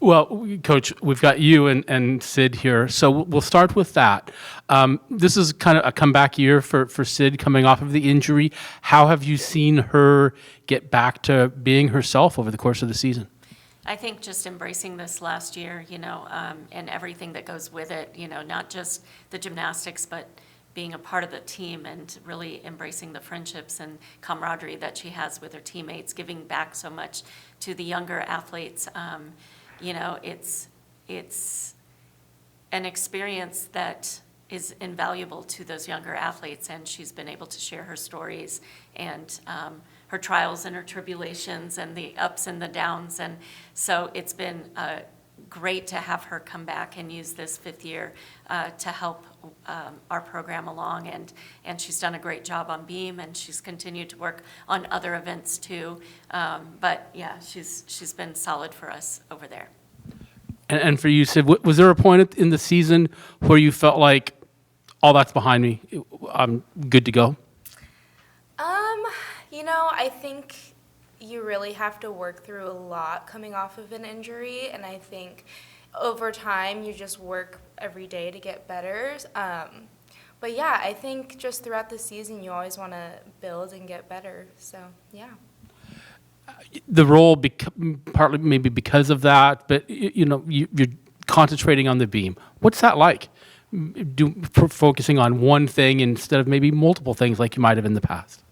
Well, Coach, we've got you and Sid here, so we'll start with that. This is kind of a comeback year for Sid coming off of the injury. How have you seen her get back to being herself over the course of the season? I think just embracing this last year, and everything that goes with it, not just the gymnastics, but being a part of the team and really embracing the friendships and camaraderie that she has with her teammates, giving back so much to the younger athletes. It's an experience that is invaluable to those younger athletes, and she's been able to share her stories and her trials and her tribulations and the ups and the downs. And so it's been great to have her come back and use this fifth year to help our program along. And she's done a great job on beam, and she's continued to work on other events too. But yeah, she's been solid for us over there. And for you, Sid, was there a point in the season where you felt like, all that's behind me, I'm good to go? I think you really have to work through a lot coming off of an injury, and I think over time you just work every day to get better. But yeah, I think just throughout the season you always want to build and get better. So yeah. The role, partly maybe because of that, but you're concentrating on the beam. What's that like? Focusing on one thing instead of maybe multiple things like you might have in the past.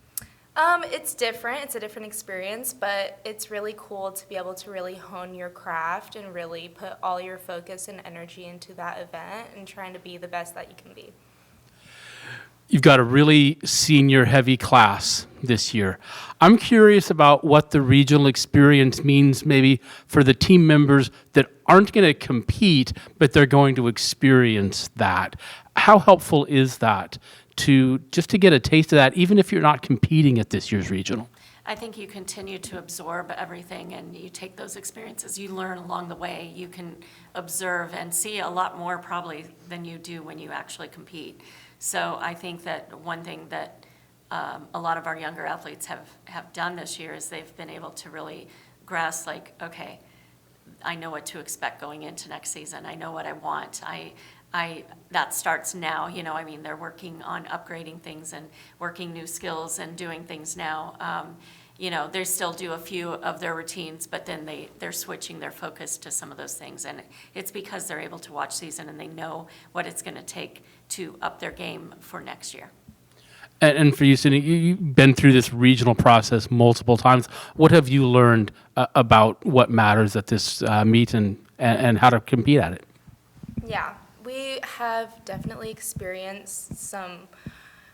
It's different. It's a different experience, but it's really cool to be able to really hone your craft and really put all your focus and energy into that event and trying to be the best that you can be. You've got a really senior heavy class this year. I'm curious about what the regional experience means maybe for the team members that aren't going to compete, but they're going to experience that. How helpful is that to get a taste of that, even if you're not competing at this year's regional? I think you continue to absorb everything, and you take those experiences. You learn along the way. You can observe and see a lot more probably than you do when you actually compete. So I think that one thing that a lot of our younger athletes have done this year is they've been able to really grasp, like, okay, I know what to expect going into next season. I know what I want. That starts now. They're working on upgrading things and working new skills and doing things now. They still do a few of their routines, but then they're switching their focus to some of those things. And it's because they're able to watch season and they know what it's going to take to up their game for next year. And for you, Sydney, you've been through this regional process multiple times. What have you learned about what matters at this meet and how to compete at it? Yeah, we have definitely experienced some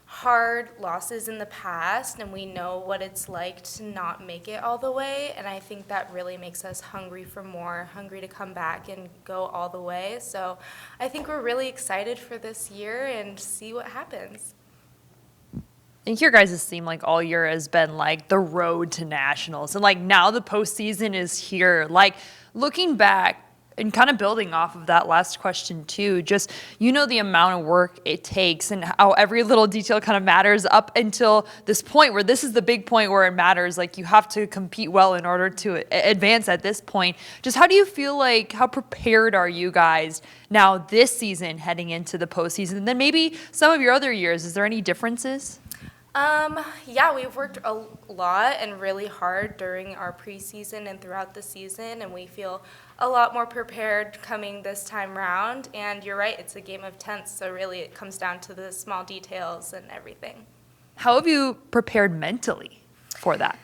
hard losses in the past, and we know what it's like to not make it all the way, and I think that really makes us hungry for more, hungry to come back and go all the way. So I think we're really excited for this year and see what happens. I think your guys' theme like all year has been like the road to nationals, and like now the postseason is here. Like looking back and kind of building off of that last question too, just the amount of work it takes and how every little detail kind of matters up until this point where this is the big point where it matters. Like you have to compete well in order to advance at this point. Just how do you feel like, how prepared are you guys now this season heading into the postseason? And then maybe some of your other years, is there any differences? Yeah, we've worked a lot and really hard during our preseason and throughout the season, and we feel a lot more prepared coming this time round. And you're right, it's a game of tenths, so really it comes down to the small details and everything. How have you prepared mentally for that?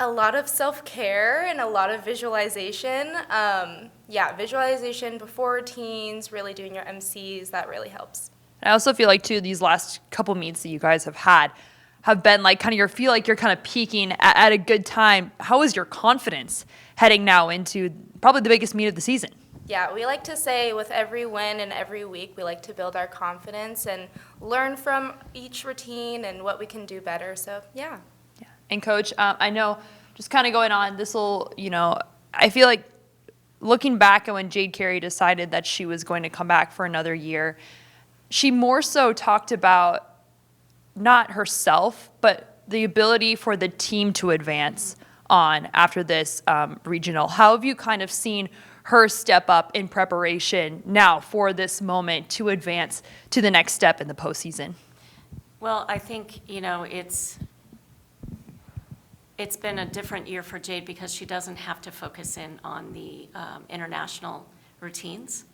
A lot of self-care and a lot of visualization. Visualization before routines, really doing your MCs, that really helps. I also feel like, too, these last couple meets that you guys have been like kind of feel like you're kind of peaking at a good time. How is your confidence heading now into probably the biggest meet of the season? Yeah, we like to say with every win and every week, we like to build our confidence and learn from each routine and what we can do better. So, yeah. And, Coach, I know just kind of going on, this will, I feel like looking back at when Jade Cary decided that she was going to come back for another year, she more so talked about not herself, but the ability for the team to advance on after this regional. How have you kind of seen her step up in preparation now for this moment to advance to the next step in the postseason? Well, I think, it's been a different year for Jade because she doesn't have to focus in on the international routines.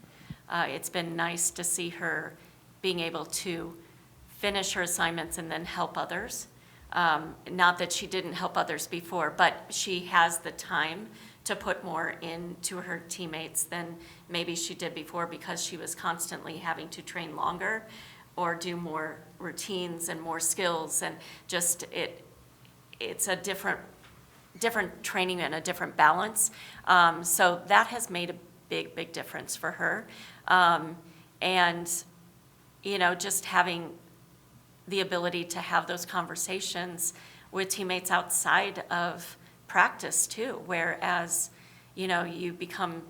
It's been nice to see her being able to finish her assignments and then help others. Not that she didn't help others before, but she has the time to put more into her teammates than maybe she did before because she was constantly having to train longer or do more routines and more skills, and just it's a different training and a different balance. So that has made a big difference for her. And, just having the ability to have those conversations with teammates outside of practice too, whereas, you become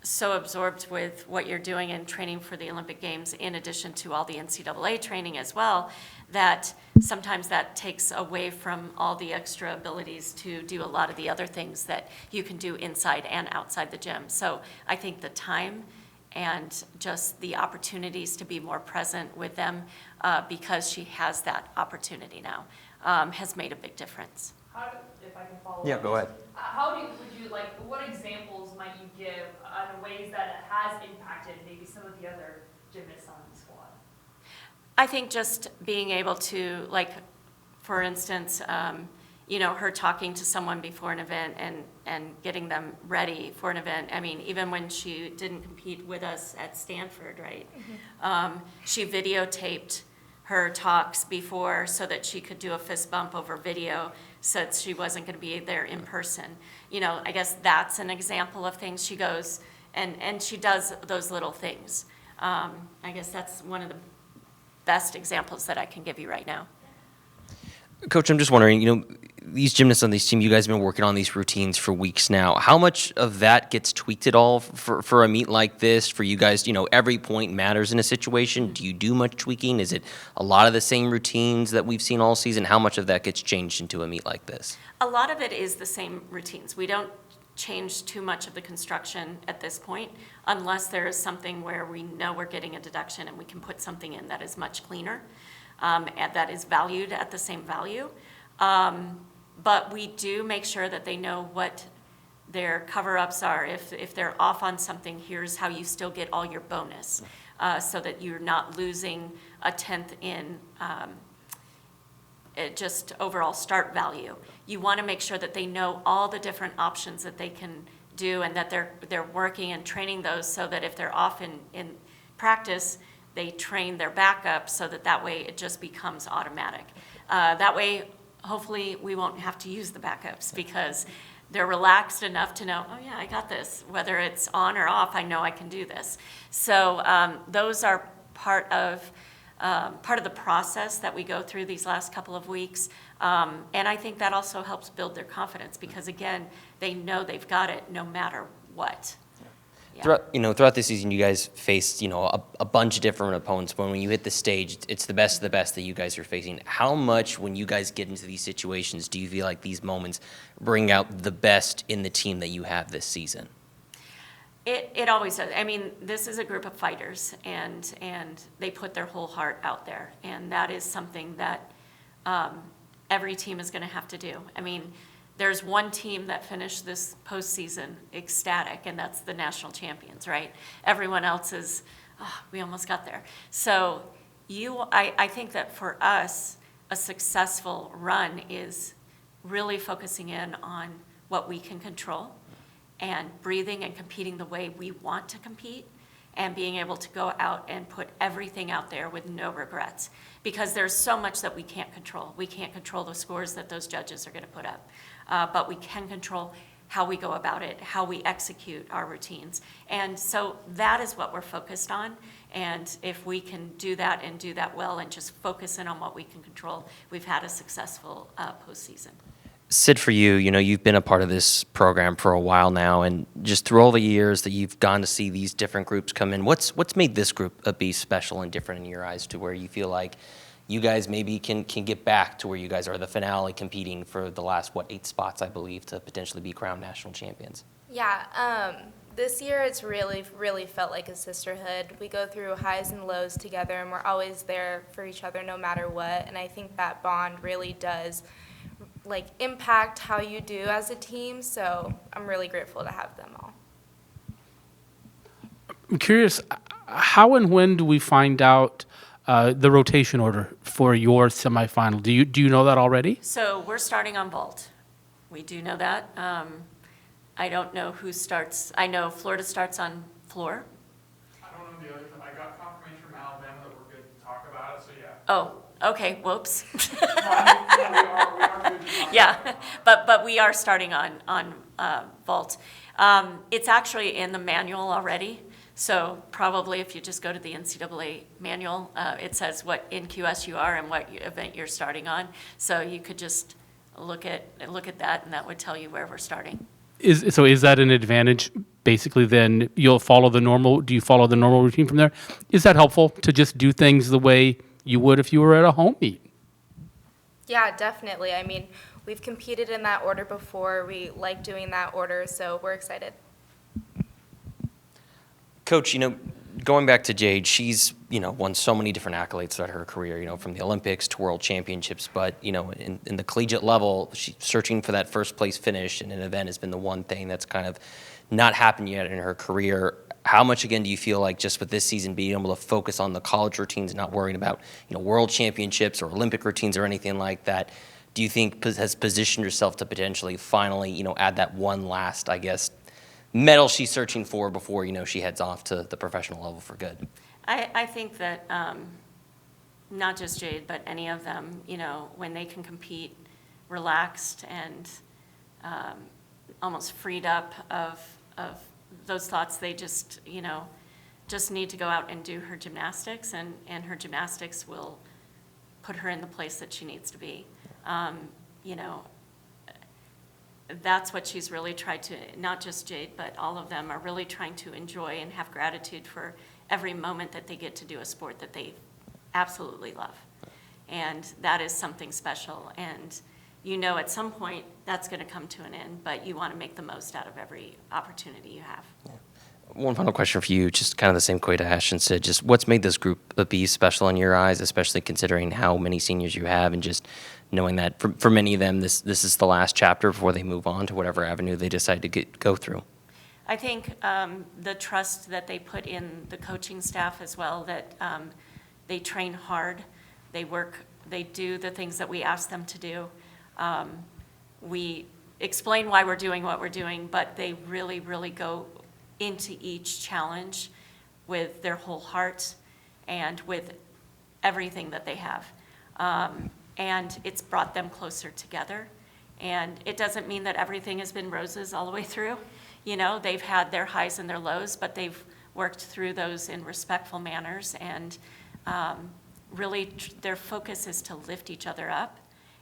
so absorbed with what you're doing and training for the Olympic Games in addition to all the NCAA training as well, that sometimes that takes away from all the extra abilities to do a lot of the other things that you can do inside and outside the gym. So I think the time and just the opportunities to be more present with them because she has that opportunity now has made a big difference. If I can follow Yeah, go ahead. What examples might you give on ways that it has impacted maybe some of the other gymnasts on the squad? I think just being able to, for instance, her talking to someone before an event and getting them ready for an event. I mean, even when she didn't compete with us at Stanford, right? Mm-hmm. She videotaped her talks before so that she could do a fist bump over video since she wasn't going to be there in person. I guess that's an example of things she goes and she does those little things. I guess that's one of the best examples that I can give you right now. Coach, I'm just wondering, these gymnasts on this team, you guys have been working on these routines for weeks now. How much of that gets tweaked at all for a meet like this? For you guys, every point matters in a situation. Do you do much tweaking? Is it a lot of the same routines that we've seen all season? How much of that gets changed into a meet like this? A lot of it is the same routines. We don't change too much of the construction at this point unless there is something where we know we're getting a deduction and we can put something in that is much cleaner and that is valued at the same value. But we do make sure that they know what their cover-ups are. If they're off on something, here's how you still get all your bonus so that you're not losing a tenth in just overall start value. You want to make sure that they know all the different options that they can do and that they're working and training those so that if they're off in practice, they train their backup so that way it just becomes automatic. That way, hopefully, we won't have to use the backups because they're relaxed enough to know, oh yeah, I got this. Whether it's on or off, I know I can do this. So those are part of the process that we go through these last couple of weeks. And I think that also helps build their confidence because, again, they know they've got it no matter what. Yeah. Throughout this season, you guys faced, a bunch of different opponents. But when you hit the stage, it's the best of the best that you guys are facing. How much, when you guys get into these situations, do you feel like these moments bring out the best in the team that you have this season? It always does. I mean, this is a group of fighters, and they put their whole heart out there, and that is something that every team is going to have to do. I mean, there's one team that finished this postseason ecstatic, and that's the national champions, right? Everyone else is, we almost got there. So I think that for us, a successful run is really focusing in on what we can control and breathing and competing the way we want to compete and being able to go out and put everything out there with no regrets because there's so much that we can't control. We can't control the scores that those judges are going to put up, but we can control how we go about it, how we execute our routines. And so that is what we're focused on. And if we can do that and do that well and just focus in on what we can control, we've had a successful postseason. Sid, for you, you've been a part of this program for a while now, and just through all the years that you've gone to see these different groups come in, what's made this group be special and different in your eyes to where you feel like, you guys maybe can get back to where you guys are the finale competing for the last, 8 spots, I believe, to potentially be crowned national champions? Yeah, this year it's really, really felt like a sisterhood. We go through highs and lows together, and we're always there for each other no matter what. And I think that bond really does impact how you do as a team. So I'm really grateful to have them all. I'm curious, how and when do we find out the rotation order for your semifinal? Do you know that already? So we're starting on vault. We do know that. I don't know who starts. I know Florida starts on floor. I don't know the others. I got confirmation from Alabama that we're good to talk about it, so yeah. Oh, okay, whoops. No, we are good to talk Yeah, about it. but we are starting on vault. It's actually in the manual already, so probably if you just go to the NCAA manual, it says what NQS you are and what event you're starting on. So you could just look at that, and that would tell you where we're starting. Is that an advantage? Basically, then do you follow the normal routine from there? Is that helpful to just do things the way you would if you were at a home meet? Yeah, definitely. I mean, we've competed in that order before. We like doing that order, so we're excited. Coach, going back to Jade, she's, won so many different accolades throughout her career, from the Olympics to World Championships. But, in the collegiate level, she's searching for that first place finish in an event has been the one thing that's kind of not happened yet in her career. How much, again, do you feel like just with this season being able to focus on the college routines and not worrying about, World Championships or Olympic routines or anything like that, do you think has positioned herself to potentially finally, add that one last, I guess, medal she's searching for before, she heads off to the professional level for good? I think that not just Jade, but any of them, when they can compete relaxed and almost freed up of those thoughts, they just need to go out and do her gymnastics, and her gymnastics will put her in the place that she needs to be. That's what she's really tried to, not just Jade, but all of them are really trying to enjoy and have gratitude for every moment that they get to do a sport that they absolutely love. And that is something special. And at some point that's going to come to an end, but you want to make the most out of every opportunity you have. Yeah. One final question for you, just kind of the same way to Ashton said, just what's made this group be special in your eyes, especially considering how many seniors you have and just knowing that for many of them, this is the last chapter before they move on to whatever avenue they decide to go through? I think the trust that they put in the coaching staff as well, that they train hard, they work, they do the things that we ask them to do. We explain why we're doing what we're doing, but they really, really go into each challenge with their whole heart and with everything that they have. And it's brought them closer together. And it doesn't mean that everything has been roses all the way through. They've had their highs and their lows, but they've worked through those in respectful manners. And really, their focus is to lift each other up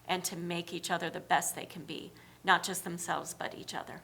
and to make each other the best they can be, not just themselves, but each other.